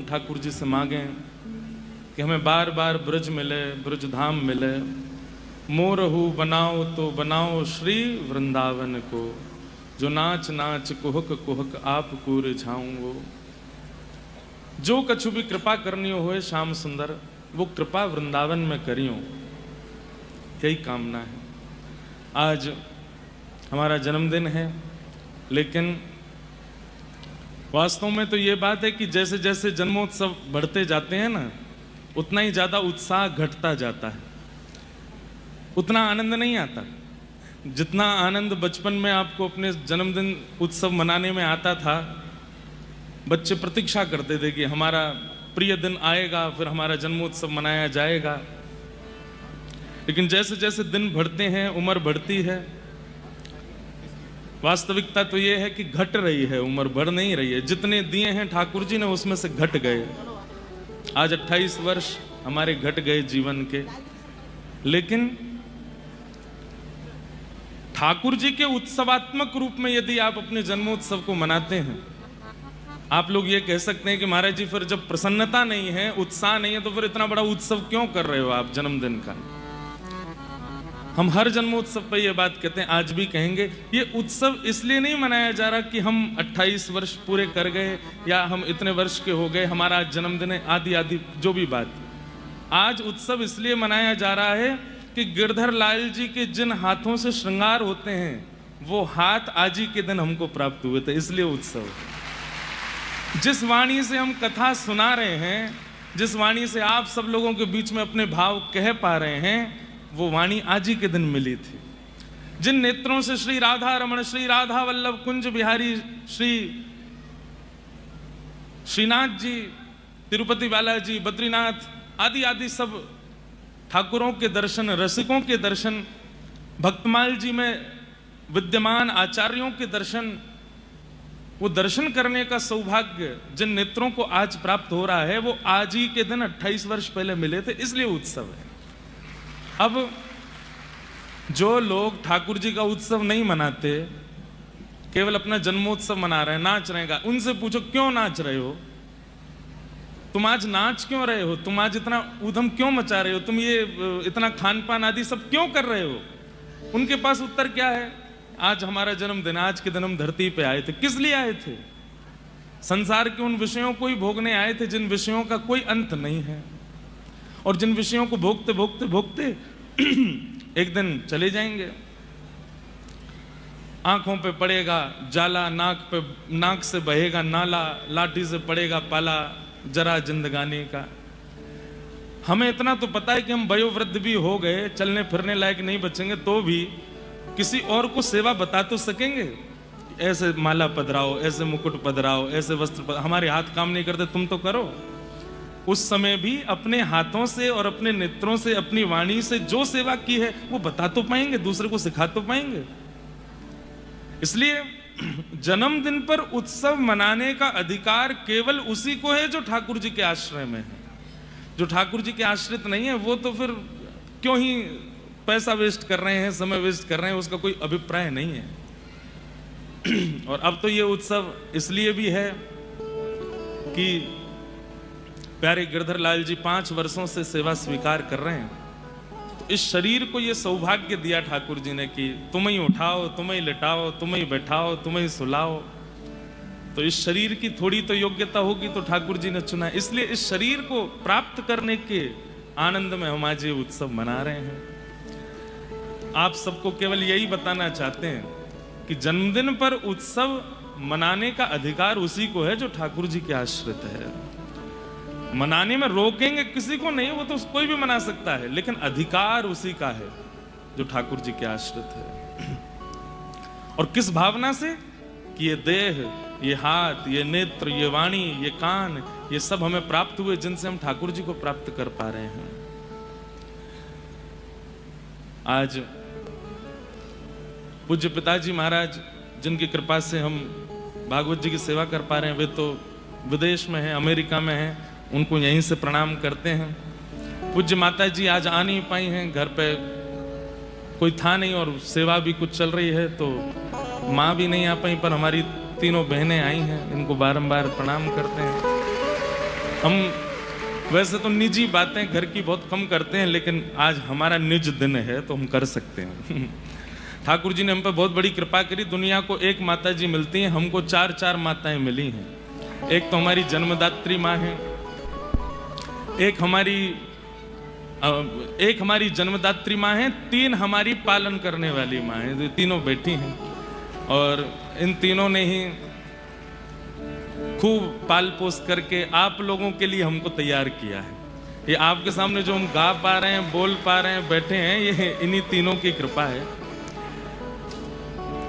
ठाकुर जी से मांगें कि हमें बार बार ब्रज मिले, ब्रज धाम मिले। मोरहू बनाओ तो बनाओ श्री वृंदावन को, जो नाच नाच कुहक कुहक आप को रिझाऊंगो। जो कछु भी कृपा करनी होए श्याम सुंदर, वो कृपा वृंदावन में करियो, यही कामना है। आज हमारा जन्मदिन है, लेकिन वास्तव में तो ये बात है कि जैसे जैसे जन्मोत्सव बढ़ते जाते हैं ना, उतना ही ज्यादा उत्साह घटता जाता है, उतना आनंद नहीं आता। जितना आनंद बचपन में आपको अपने जन्मदिन उत्सव मनाने में आता था, बच्चे प्रतीक्षा करते थे कि हमारा प्रिय दिन आएगा, फिर हमारा जन्मोत्सव मनाया जाएगा। लेकिन जैसे जैसे दिन बढ़ते हैं, उम्र बढ़ती है, वास्तविकता तो ये है कि घट रही है, उम्र बढ़ नहीं रही है। जितने दिए हैं ठाकुर जी ने, उसमें से घट गए। आज 28 वर्ष हमारे घट गए जीवन के। लेकिन ठाकुर जी के उत्सवात्मक रूप में यदि आप अपने जन्मोत्सव को मनाते हैं, आप लोग ये कह सकते हैं कि महाराज जी फिर जब प्रसन्नता नहीं है, उत्साह नहीं है, तो फिर इतना बड़ा उत्सव क्यों कर रहे हो आप जन्मदिन का। हम हर जन्मोत्सव पर यह बात कहते हैं, आज भी कहेंगे। ये उत्सव इसलिए नहीं मनाया जा रहा कि हम 28 वर्ष पूरे कर गए या हम इतने वर्ष के हो गए, हमारा आज जन्मदिन है, आदि आदि जो भी बात। आज उत्सव इसलिए मनाया जा रहा है कि गिरधर लाल जी के जिन हाथों से श्रृंगार होते हैं, वो हाथ आज ही के दिन हमको प्राप्त हुए थे, इसलिए उत्सव। जिस वाणी से हम कथा सुना रहे हैं, जिस वाणी से आप सब लोगों के बीच में अपने भाव कह पा रहे हैं, वो वाणी आज ही के दिन मिली थी। जिन नेत्रों से श्री राधा रमण, श्री राधा वल्लभ कुंज बिहारी, श्रीनाथ जी, तिरुपति बालाजी, बद्रीनाथ आदि आदि सब ठाकुरों के दर्शन, रसिकों के दर्शन, भक्तमाल जी में विद्यमान आचार्यों के दर्शन, वो दर्शन करने का सौभाग्य जिन नेत्रों को आज प्राप्त हो रहा है, वो आज ही के दिन 28 वर्ष पहले मिले थे, इसलिए उत्सव है। अब जो लोग ठाकुर जी का उत्सव नहीं मनाते, केवल अपना जन्मोत्सव मना रहे हैं, नाच रहे हैं, उनसे पूछो क्यों नाच रहे हो, तुम आज नाच क्यों रहे हो, तुम आज इतना ऊधम क्यों मचा रहे हो, तुम ये इतना खान पान आदि सब क्यों कर रहे हो। उनके पास उत्तर क्या है, आज हमारा जन्मदिन, आज के दिन हम धरती पे आए थे। किस लिए आए थे? संसार के उन विषयों को ही भोगने आए थे जिन विषयों का कोई अंत नहीं है, और जिन विषयों को भोगते भोगते भोगते एक दिन चले जाएंगे। आंखों पे पड़ेगा जाला, नाक से बहेगा नाला, लाठी से पड़ेगा पाला, जरा जिंदगानी का। हमें इतना तो पता है कि हम वयोवृद्ध भी हो गए, चलने फिरने लायक नहीं बचेंगे, तो भी किसी और को सेवा बता तो सकेंगे। ऐसे माला पधराओ, ऐसे मुकुट पधराओ, ऐसे वस्त्र हमारे हाथ काम नहीं करते, तुम तो करो। उस समय भी अपने हाथों से और अपने नेत्रों से, अपनी वाणी से जो सेवा की है वो बता तो पाएंगे, दूसरे को सिखा तो पाएंगे। इसलिए जन्मदिन पर उत्सव मनाने का अधिकार केवल उसी को है जो ठाकुर जी के आश्रय में है। जो ठाकुर जी के आश्रित नहीं है, वो तो फिर क्यों ही पैसा वेस्ट कर रहे हैं, समय वेस्ट कर रहे हैं, उसका कोई अभिप्राय नहीं है। और अब तो ये उत्सव इसलिए भी है कि प्यारे गिरधर लाल जी 5 वर्षों से सेवा स्वीकार कर रहे हैं। तो इस शरीर को ये सौभाग्य दिया ठाकुर जी ने कि तुम ही उठाओ, तुम ही लिटाओ, तुम ही बैठाओ, तुम ही सुलाओ। तो इस शरीर की थोड़ी तो योग्यता होगी, तो ठाकुर जी ने चुना। इसलिए इस शरीर को प्राप्त करने के आनंद में हम आज ये उत्सव मना रहे हैं। आप सबको केवल यही बताना चाहते हैं कि जन्मदिन पर उत्सव मनाने का अधिकार उसी को है जो ठाकुर जी के आश्रित है। मनाने में रोकेंगे किसी को नहीं, वो तो कोई भी मना सकता है, लेकिन अधिकार उसी का है जो ठाकुर जी के आश्रित है। और किस भावना से कि ये देह, ये हाथ, ये नेत्र, ये वाणी, ये कान, ये सब हमें प्राप्त हुए जिनसे हम ठाकुर जी को प्राप्त कर पा रहे हैं। आज पूज्य पिताजी महाराज, जिनकी कृपा से हम भागवत जी की सेवा कर पा रहे हैं, वे तो विदेश में हैं, अमेरिका में हैं, उनको यहीं से प्रणाम करते हैं। पूज्य माता जी आज आ नहीं पाई हैं, घर पे कोई था नहीं और सेवा भी कुछ चल रही है, तो माँ भी नहीं आ पाई, पर हमारी तीनों बहनें आई हैं, इनको बारंबार प्रणाम करते हैं। हम वैसे तो निजी बातें घर की बहुत कम करते हैं, लेकिन आज हमारा निज दिन है तो हम कर सकते हैं। ठाकुर जी ने हम पे बहुत बड़ी कृपा करी। दुनिया को एक माता जी मिलती हैं, हमको 4 माताएं मिली हैं। एक तो हमारी जन्मदात्री माँ है, एक हमारी जन्मदात्री माँ है, 3 हमारी पालन करने वाली माँ है, जो तीनों बैठी हैं। और इन तीनों ने ही खूब पाल पोस करके आप लोगों के लिए हमको तैयार किया है। ये आपके सामने जो हम गा पा रहे हैं, बोल पा रहे हैं, बैठे हैं, ये इन्हीं तीनों की कृपा है।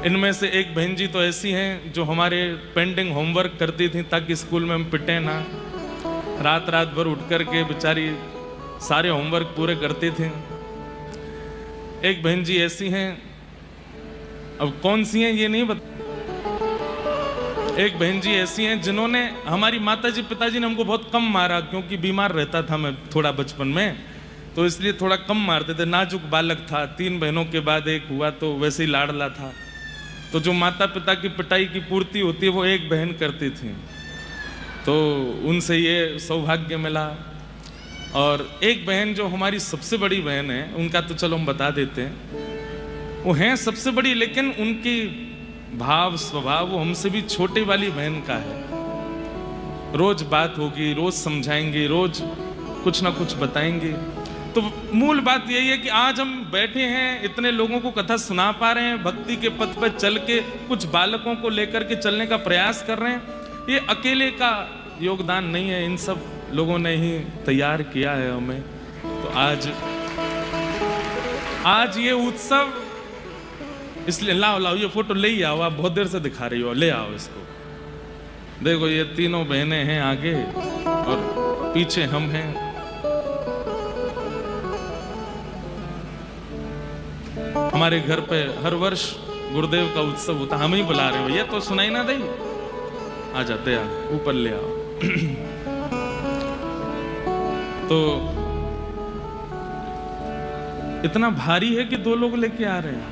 इनमें से एक बहन जी तो ऐसी हैं जो हमारे पेंडिंग होमवर्क करती थी ताकि स्कूल में हम पिटे ना। रात रात भर उठ करके बेचारी सारे होमवर्क पूरे करती थी। एक बहन जी ऐसी हैं, अब कौन सी हैं ये नहीं बता। एक बहन जी ऐसी हैं जिन्होंने, हमारी माताजी पिताजी ने हमको बहुत कम मारा, क्योंकि बीमार रहता था मैं थोड़ा बचपन में, तो इसलिए थोड़ा कम मारते थे। नाजुक बालक था, 3 बहनों के बाद एक हुआ तो वैसे ही लाडला था। तो जो माता पिता की पिटाई की पूर्ति होती है वो एक बहन करती थी, तो उनसे ये सौभाग्य मिला। और एक बहन जो हमारी सबसे बड़ी बहन है, उनका तो चलो हम बता देते हैं। वो हैं सबसे बड़ी, लेकिन उनकी भाव स्वभाव वो हमसे भी छोटी वाली बहन का है। रोज बात होगी, रोज समझाएंगे, रोज कुछ ना कुछ बताएंगे। तो मूल बात यही है कि आज हम बैठे हैं, इतने लोगों को कथा सुना पा रहे हैं, भक्ति के पथ पर चल के कुछ बालकों को लेकर के चलने का प्रयास कर रहे हैं। ये अकेले का योगदान नहीं है, इन सब लोगों ने ही तैयार किया है हमें। तो आज ये उत्सव, इसलिए लाओ ये फोटो ले ही आओ, आप बहुत देर से दिखा रही हो, ले आओ इसको। देखो ये तीनों बहनें हैं आगे और पीछे हम हैं। हमारे घर पे हर वर्ष गुरुदेव का उत्सव होता, हम ही बुला रहे हो, ये तो सुनाई ना दे। आ जाते यार, ऊपर ले आओ। तो इतना भारी है कि 2 लोग लेके आ रहे हैं,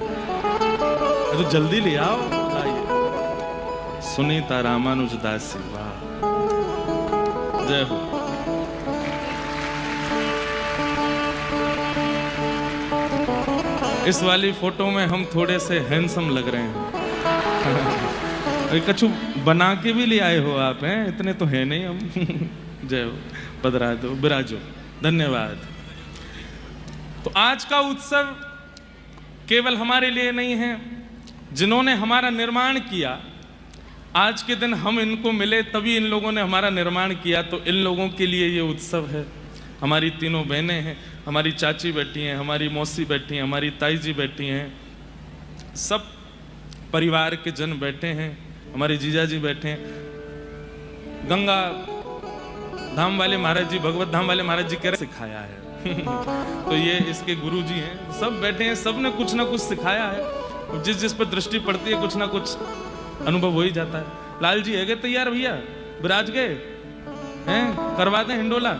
तो जल्दी ले आओ। आइए। सुनीता रामानुज दासी, वाह, जय हो। इस वाली फोटो में हम थोड़े से हैंडसम लग रहे हैं। कछु बना के भी ले आए हो आप, हैं? इतने तो है नहीं हम। जय हो, पधरा दो, विराजो, धन्यवाद। तो आज का उत्सव केवल हमारे लिए नहीं है, जिन्होंने हमारा निर्माण किया, आज के दिन हम इनको मिले तभी इन लोगों ने हमारा निर्माण किया, तो इन लोगों के लिए ये उत्सव है। हमारी तीनों बहनें हैं, हमारी चाची बैठी हैं, हमारी मौसी बैठी हैं, हमारी ताई जी बैठी हैं, सब परिवार के जन बैठे हैं, हमारे जीजा जी बैठे हैं। गंगा धाम वाले महाराज जी, भगवत धाम वाले महाराज जी कह रहे सिखाया है। तो ये इसके गुरु जी हैं, सब बैठे हैं, सब ने कुछ ना कुछ सिखाया है। जिस जिस पर दृष्टि पड़ती है कुछ ना कुछ अनुभव हो ही जाता है। लाल जी है गए तैयार भैया, विराज गए हैं, करवा दें हिंडोला?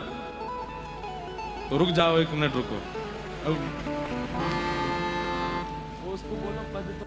तो रुक जाओ, 1 मिनट रुको। उसको बोलो पद तो।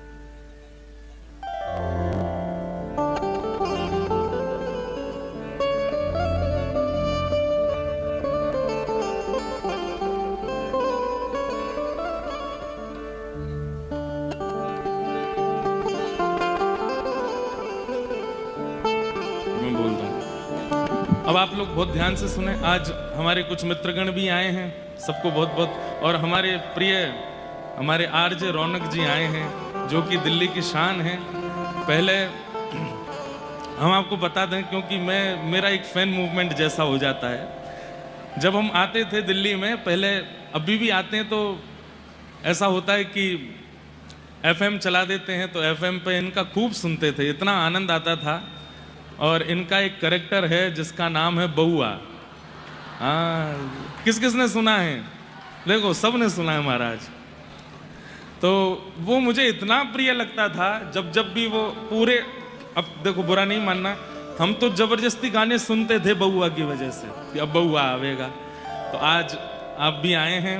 अब आप लोग बहुत ध्यान से सुने। आज हमारे कुछ मित्रगण भी आए हैं, सबको बहुत बहुत, और हमारे प्रिय हमारे आरजे रौनक जी आए हैं, जो कि दिल्ली की शान है। पहले हम आपको बता दें, क्योंकि मेरा एक फैन मूवमेंट जैसा हो जाता है। जब हम आते थे दिल्ली में पहले, अभी भी आते हैं, तो ऐसा होता है कि FM चला देते हैं, तो FM पे इनका खूब सुनते थे, इतना आनंद आता था। और इनका एक कैरेक्टर है जिसका नाम है बउआ। हाँ, किस किस ने सुना है? देखो, सब ने सुना है महाराज। तो वो मुझे इतना प्रिय लगता था, जब भी वो पूरे, अब देखो बुरा नहीं मानना, हम तो जबरदस्ती गाने सुनते थे बउआ की वजह से, कि अब बउआ आवेगा। तो आज आप भी आए हैं,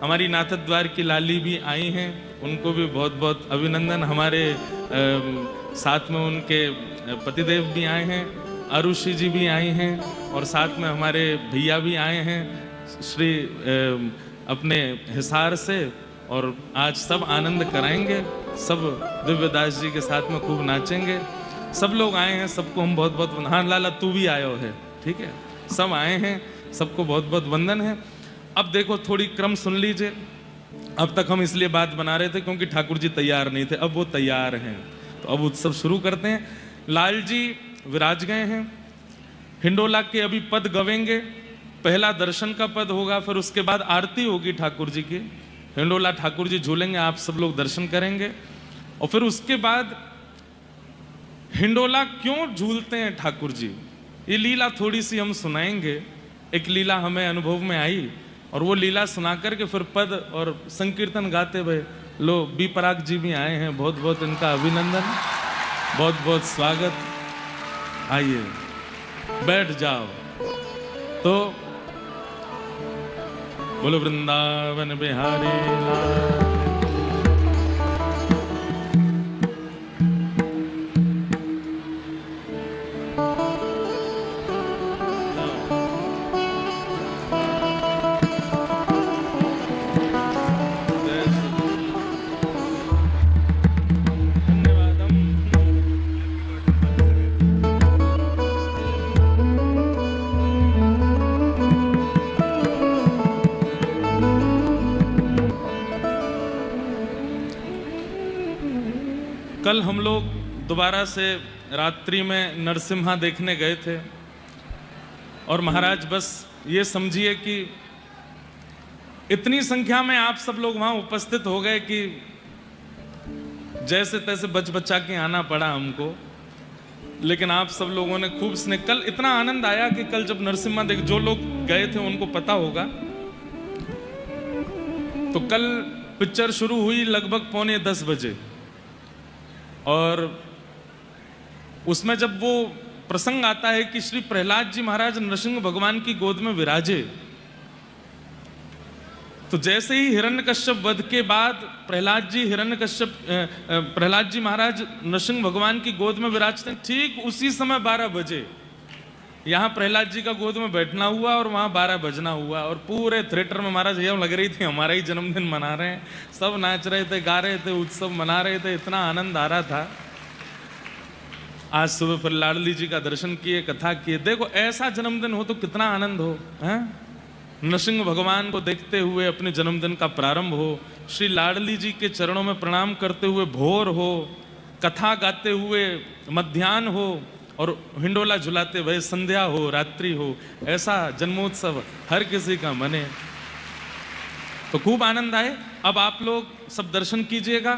हमारी नाथद्वार की लाली भी आई हैं, उनको भी बहुत बहुत अभिनंदन। हमारे साथ में उनके पतिदेव भी आए हैं, आरुषि जी भी आई हैं और साथ में हमारे भैया भी आए हैं श्री अपने हिसार से, और आज सब आनंद कराएंगे, सब दिव्यदास जी के साथ में खूब नाचेंगे। सब लोग आए हैं, सबको हम बहुत बहुत, हाँ लाला तू भी आयो है, ठीक है, सब आए हैं, सबको बहुत बहुत वंदन है। अब देखो थोड़ी क्रम सुन लीजिए। अब तक हम इसलिए बात बना रहे थे क्योंकि ठाकुर जी तैयार नहीं थे, अब वो तैयार हैं, तो अब उत्सव शुरू करते हैं। लाल जी विराज गए हैं, हिंडोला के अभी पद गवेंगे। पहला दर्शन का पद होगा, फिर उसके बाद आरती होगी ठाकुर जी की। हिंडोला ठाकुर जी झूलेंगे, आप सब लोग दर्शन करेंगे, और फिर उसके बाद हिंडोला क्यों झूलते हैं ठाकुर जी, ये लीला थोड़ी सी हम सुनाएंगे। एक लीला हमें अनुभव में आई, और वो लीला सुना करके फिर पद और संकीर्तन गाते हुए लो बी पराग जी भी आए हैं, बहुत बहुत इनका अभिनंदन, बहुत बहुत स्वागत। आइए बैठ जाओ। तो बोलो वृंदावन बिहारी लाल। कल हम लोग दोबारा से रात्रि में नरसिम्हा देखने गए थे, और महाराज बस ये समझिए कि इतनी संख्या में आप सब लोग वहां उपस्थित हो गए कि जैसे तैसे बच बचा के आना पड़ा हमको, लेकिन आप सब लोगों ने खूब स्नेह। कल इतना आनंद आया कि कल जब नरसिम्हा देख, जो लोग गए थे उनको पता होगा, तो कल पिक्चर शुरू हुई लगभग 9:45 बजे, और उसमें जब वो प्रसंग आता है कि श्री प्रहलाद जी महाराज नरसिंह भगवान की गोद में विराजे, तो जैसे ही हिरण्यकश्यप वध के बाद प्रहलाद जी महाराज नरसिंह भगवान की गोद में विराजते हैं, ठीक उसी समय 12 बजे यहाँ प्रहलाद जी का गोद में बैठना हुआ और वहाँ 12 बजना हुआ, और पूरे थिएटर में महाराज ये लग रही थी हमारा ही जन्मदिन मना रहे हैं, सब नाच रहे थे, गा रहे थे, उत्सव मना रहे थे, इतना आनंद आ रहा था। आज सुबह फिर लाडली जी का दर्शन किए, कथा किए। देखो ऐसा जन्मदिन हो तो कितना आनंद हो, हैं? नरसिंह भगवान को देखते हुए अपने जन्मदिन का प्रारंभ हो, श्री लाडली जी के चरणों में प्रणाम करते हुए भोर हो, कथा गाते हुए मध्याह्न हो, और हिंडोला झुलाते हुए संध्या हो, रात्रि हो। ऐसा जन्मोत्सव हर किसी का मने, तो खूब आनंद आए। अब आप लोग सब दर्शन कीजिएगा।